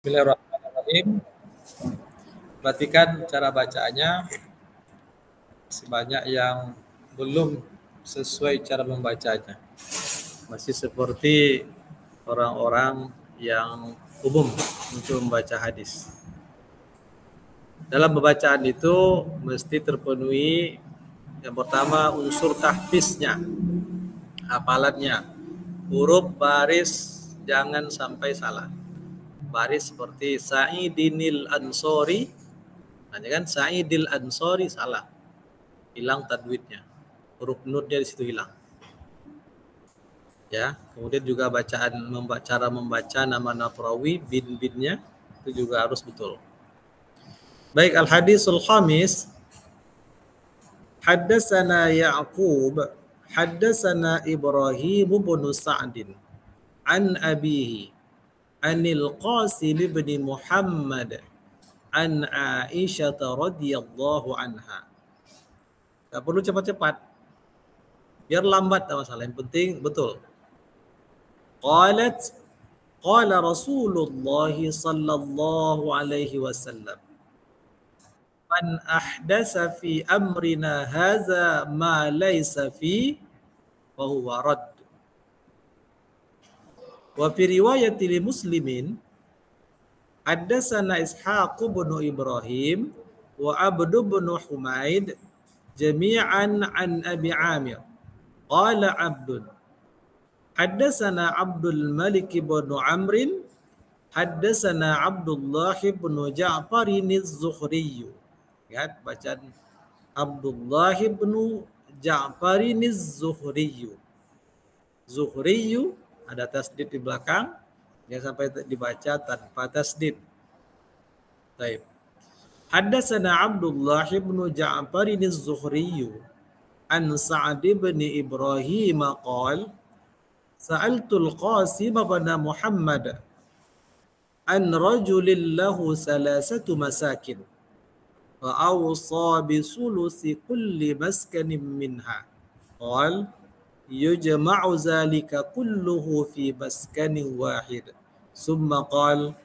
Bismillahirrahmanirrahim. Perhatikan cara bacaannya. Sebanyak yang belum sesuai cara membacanya. Masih seperti orang-orang yang umum untuk membaca hadis. Dalam pembacaan itu mesti terpenuhi yang pertama unsur tahfiznya, hafalannya. Huruf baris jangan sampai salah. Baris seperti Sa'idinil Ansori, hanya kan Sa'idil Ansori salah, hilang tajwidnya, huruf nunnya di situ hilang. Ya, kemudian juga cara membaca nama perawi bin-binnya itu juga harus betul. Baik, al-hadisul khamis. Haddatsana Ya'qub, haddatsana Ibrahim bin Sa'din an abihi anil Qasim bin Muhammad an Aisyah radhiyallahu anha. Gak perlu cepat-cepat, biar lambat tak masalah, yang penting betul. Qalat qala Rasulullah sallallahu alaihi wasallam man ahdasa fi amrina hadza ma laysa fi wa huwa radd. Wa fi riwayat li Muslimin haddatsana Ishaq bin Ibrahim wa Abd bin Humaid jami'an an Abi Amir qala Abdun haddatsana Abdul Malik bin Amr haddatsana Abdullah bin Ja'far az-Zuhri. Lihat bacaan Abdullah bin Ja'far az-Zuhri. Zuhri ada tasdid di belakang, dia sampai dibaca tanpa tasdid. Baik. Haddatsana Abdullah bin Ja'far az-Zuhri an Sa'd bin Ibrahim qala sa'altul Qasim bin Muhammad an rajulin lahu salasatu masakin fa awsa bi sulusi kulli maskanin minha qala yujma'u zalika kulluhu fi maskanin wahid summa qala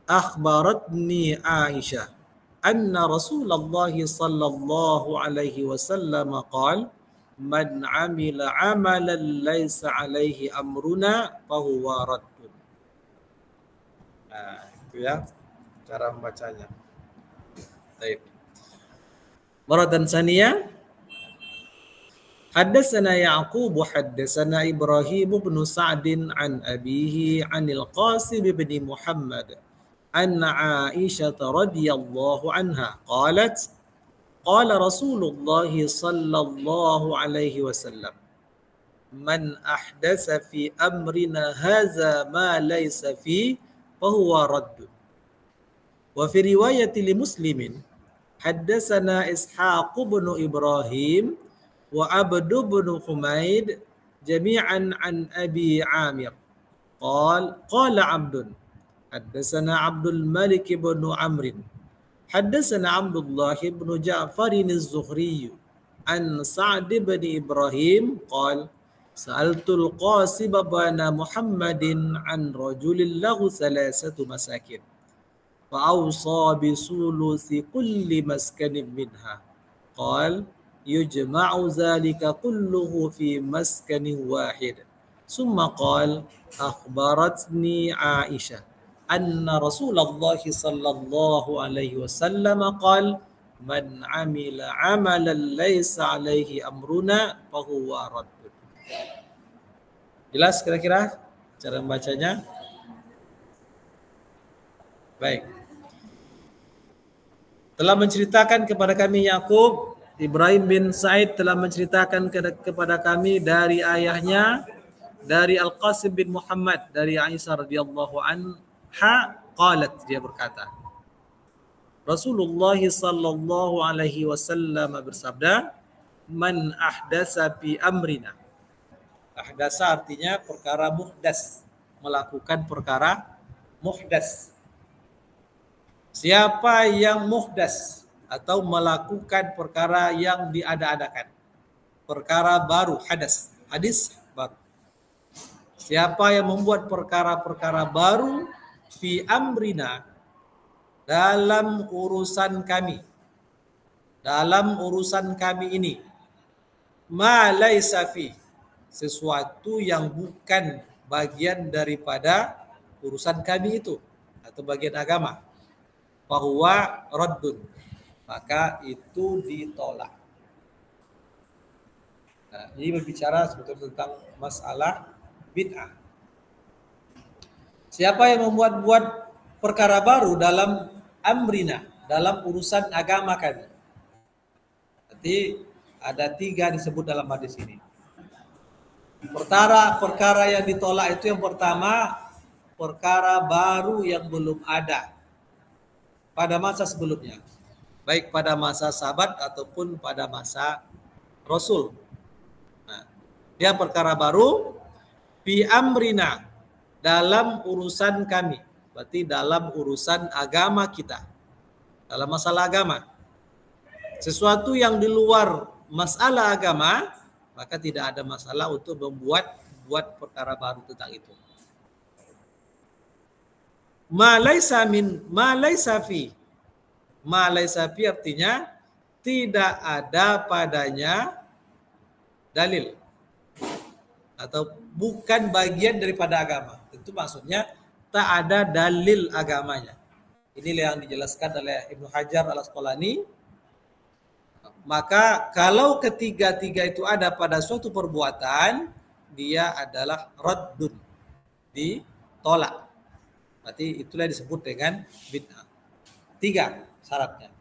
akhbaratni Aisyah anna Rasulullah sallallahu alaihi wasallam qala man amila amalan laisa alaihi amruna fahuwa raddun. Nah, itu ya cara membacanya. Baik. Maratan saniyah. Haddatsana Ya'qub haddatsana Ibrahim bin Sa'd an abihi anil Qasim bin Muhammad anna Aisyah radhiyallahu anha qalat qala Rasulullah sallallahu alaihi wasallam man ahdatsa fi amrina hadza ma laysa fi fahuwa radd. Wa fi riwayat li Muslimin haddatsana Ishaq bin Ibrahim wa Abd bin Humaid jami'an an Abi Amir qala Abdun haddatsana Abdul Malik bin Amr haddatsana Abdullah bin Ja'far az-Zuhri an Sa'd bin Ibrahim qala sa'altul Qasim bin Muhammadin an rajulin lahu salasatu masakin fa awsa bi sulusi kulli maskanin minha qala yujma'u zalika kulluhu fi maskanin wahid summa qala akhbaratni Aisyah anna Rasulullah sallallahu alaihi wasallam qala man amila amalan laysa alaihi amruna fahuwa raddun. Jelas kira-kira cara membacanya? Baik. Telah menceritakan kepada kami Ya'qub, Ibrahim bin Sa'id telah menceritakan kepada kami dari ayahnya, dari Al-Qasim bin Muhammad, dari Aisyah radhiyallahu anha, qalat, dia berkata, Rasulullah sallallahu alaihi wasallam bersabda, man ahdasa fi amrina. Ahdasa artinya perkara muhdas, melakukan perkara muhdas. Siapa yang muhdas atau melakukan perkara yang diada-adakan, perkara baru, hadis baru. Siapa yang membuat perkara-perkara baru fi amrina, dalam urusan kami, ini, ma laisa fi, sesuatu yang bukan bagian daripada urusan kami itu atau bagian agama, fahuwa raddun, maka itu ditolak. Nah, ini berbicara sebetulnya tentang masalah bid'ah. Siapa yang membuat perkara baru dalam amrina, dalam urusan agama kami. Jadi ada 3 disebut dalam hadis ini. Perkara yang ditolak itu yang pertama, perkara baru yang belum ada pada masa sebelumnya, baik pada masa sahabat ataupun pada masa Rasul. Nah, dia perkara baru fi amrina, dalam urusan kami, berarti dalam urusan agama kita, dalam masalah agama. Sesuatu yang di luar masalah agama, maka tidak ada masalah untuk membuat perkara baru tentang itu. Ma laisa fi. Ma laisa fi artinya tidak ada padanya dalil atau bukan bagian daripada agama. Itu maksudnya tak ada dalil agamanya. Inilah yang dijelaskan oleh Ibnu Hajar Al-Asqalani. Maka kalau ketiga-tiga itu ada pada suatu perbuatan, dia adalah raddun, ditolak. Berarti itulah disebut dengan bid'ah. 3 syaratnya.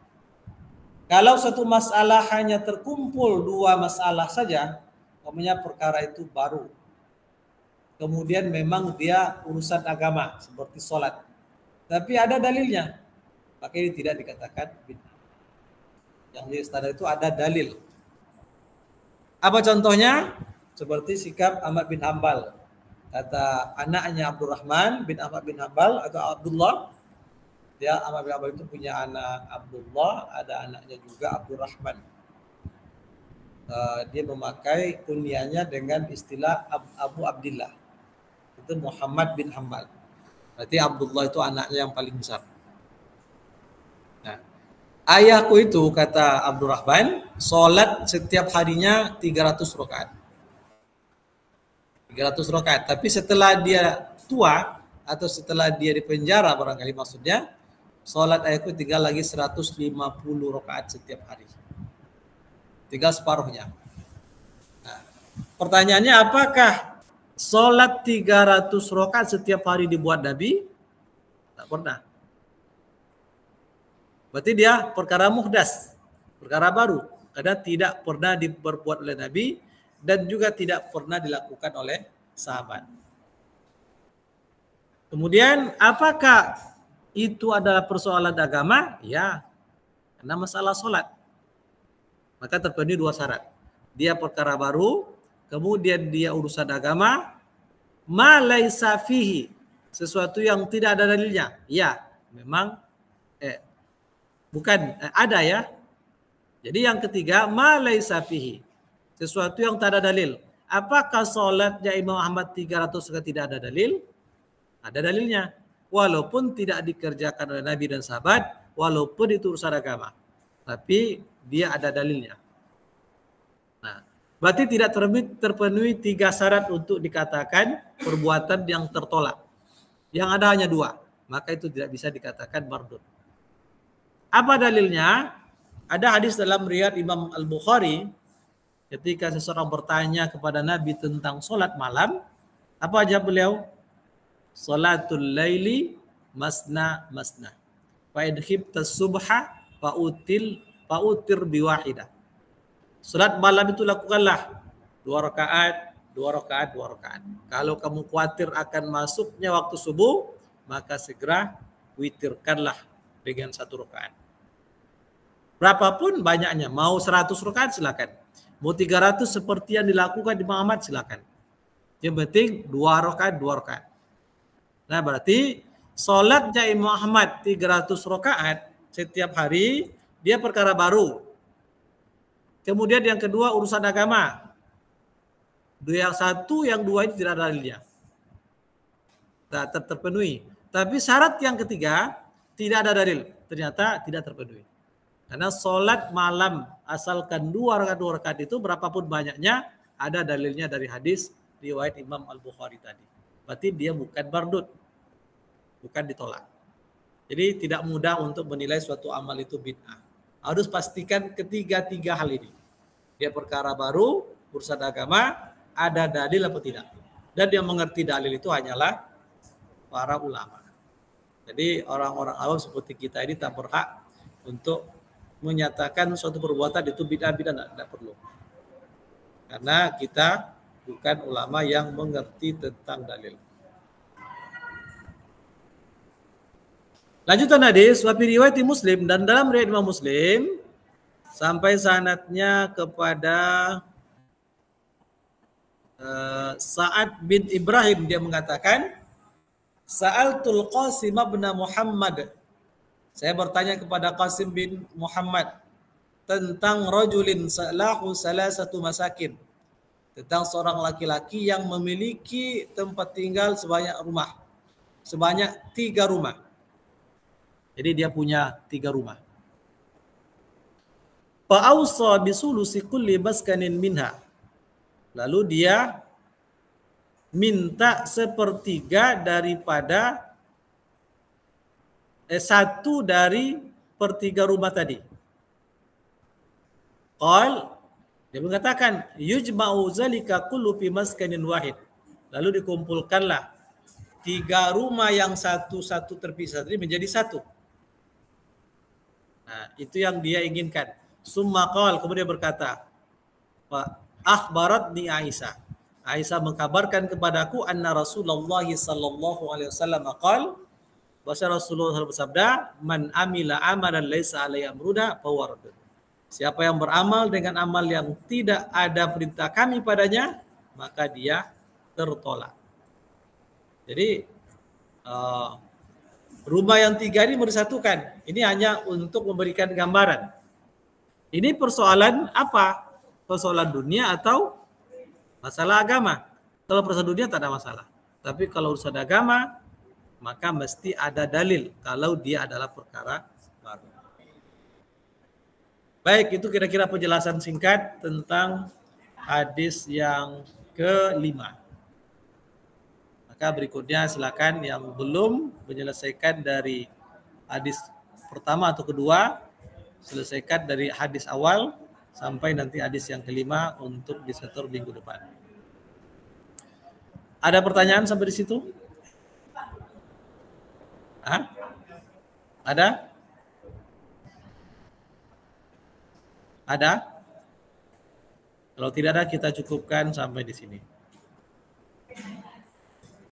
Kalau satu masalah hanya terkumpul 2 masalah saja, namanya perkara itu baru. Kemudian memang dia urusan agama seperti sholat, tapi ada dalilnya, maka ini tidak dikatakan bid'ah. Yang di standar itu ada dalil. Apa contohnya? Seperti sikap Ahmad bin Hambal. Kata anaknya Abdurrahman bin Ahmad bin Hambal atau Abdullah. Dia Ahmad bin Hambal itu punya anak Abdullah, ada anaknya juga Abdurrahman. Dia memakai kunyahnya dengan istilah Abu Abdillah. Itu Muhammad bin Hambal. Berarti Abdullah itu anaknya yang paling besar. Nah, ayahku itu, kata Abdurrahman, sholat setiap harinya 300 rakaat. 300 rakaat. Tapi setelah dia tua atau setelah dia di penjara barangkali maksudnya, sholat ayahku tinggal lagi 150 rakaat setiap hari. Tinggal separuhnya. Nah, pertanyaannya, apakah sholat 300 rakaat setiap hari dibuat Nabi? Tak pernah. Berarti dia perkara muhdas, perkara baru, karena tidak pernah diperbuat oleh Nabi dan juga tidak pernah dilakukan oleh sahabat. Kemudian apakah itu adalah persoalan agama? Ya, karena masalah sholat. Maka terpenuhi 2 syarat. Dia perkara baru, kemudian dia urusan agama, ma laisa fihi, sesuatu yang tidak ada dalilnya. Ya, memang bukan ada ya. Jadi yang ketiga, ma laisa fihi, sesuatu yang tak ada dalil. Apakah sholatnya Imam Ahmad 300 tidak ada dalil? Ada dalilnya. Walaupun tidak dikerjakan oleh Nabi dan sahabat, walaupun itu urusan agama, tapi dia ada dalilnya. Nah, berarti tidak terpenuhi 3 syarat untuk dikatakan perbuatan yang tertolak. Yang ada hanya 2, maka itu tidak bisa dikatakan mardud. Apa dalilnya? Ada hadis dalam riwayat Imam Al-Bukhari, ketika seseorang bertanya kepada Nabi tentang sholat malam, apa jawab beliau? Sholatul laili masna masna. Fa in khifta subha fa'utir biwahidah. Salat malam itu lakukanlah 2 rakaat, 2 rakaat, 2 rakaat. Kalau kamu khawatir akan masuknya waktu subuh, maka segera witirkanlah dengan 1 rakaat. Berapapun banyaknya, mau 100 rakaat silakan. Mau 300 seperti yang dilakukan di Muhammad silakan. Yang penting 2 rakaat, 2 rakaat. Nah, berarti salatnya Imam Ahmad 300 rakaat setiap hari, dia perkara baru. Kemudian yang kedua urusan agama. Yang 1, yang 2 ini tidak ada dalilnya. Tak terpenuhi. Tapi syarat yang ketiga tidak ada dalil. Ternyata tidak terpenuhi. Karena sholat malam asalkan dua rakaat itu berapapun banyaknya ada dalilnya dari hadis riwayat Imam Al-Bukhari tadi. Berarti dia bukan bardut, bukan ditolak. Jadi tidak mudah untuk menilai suatu amal itu bid'ah. Harus pastikan ketiga-tiga hal ini. Dia perkara baru, urusan agama, ada dalil atau tidak. Dan yang mengerti dalil itu hanyalah para ulama. Jadi orang-orang awam seperti kita ini tak berhak untuk menyatakan suatu perbuatan itu bid'ah tidak perlu. Karena kita bukan ulama yang mengerti tentang dalil. Lanjutan hadis, wa fi riwayat Muslim, dan dalam riwayat Imam Muslim sampai sanadnya kepada Sa'ad bin Ibrahim, dia mengatakan, Sa'altul Qasim bin Muhammad. Saya bertanya kepada Qasim bin Muhammad tentang rajulin lahu salasatu masakin. Tentang seorang laki-laki yang memiliki tempat tinggal sebanyak rumah. Sebanyak 3 rumah. Jadi dia punya 3 rumah. Fa'awsa bisulusi kulli maskanin minha. Lalu dia minta 1/3 daripada 1 dari 1/3 rumah tadi. Dia mengatakan yujma'u zalika kullu fi maskanin wahid. Lalu dikumpulkanlah 3 rumah yang satu-satu terpisah tadi menjadi 1. Nah, itu yang dia inginkan. Summa qala, kemudian berkata, akhbaratni Aisyah. Aisyah mengkabarkan kepadaku anna Rasulullah sallallahu alaihi wasallam qala, bahwa Rasulullah bersabda, man amila amalan laisa alaihi amruna fahuwa radd. Siapa yang beramal dengan amal yang tidak ada perintah kami padanya, maka dia tertolak. Jadi rumah yang 3 ini mau disatukan. Ini hanya untuk memberikan gambaran. Ini persoalan apa? Persoalan dunia atau masalah agama? Kalau persoalan dunia tak ada masalah. Tapi kalau urusan agama, maka mesti ada dalil kalau dia adalah perkara baru. Baik, itu kira-kira penjelasan singkat tentang hadis yang kelima. Maka berikutnya silakan yang belum menyelesaikan dari hadis pertama atau kedua, selesaikan dari hadis awal sampai nanti hadis yang kelima untuk disetor minggu depan. Ada pertanyaan sampai di situ? Ada? Ada? Kalau tidak ada, kita cukupkan sampai di sini.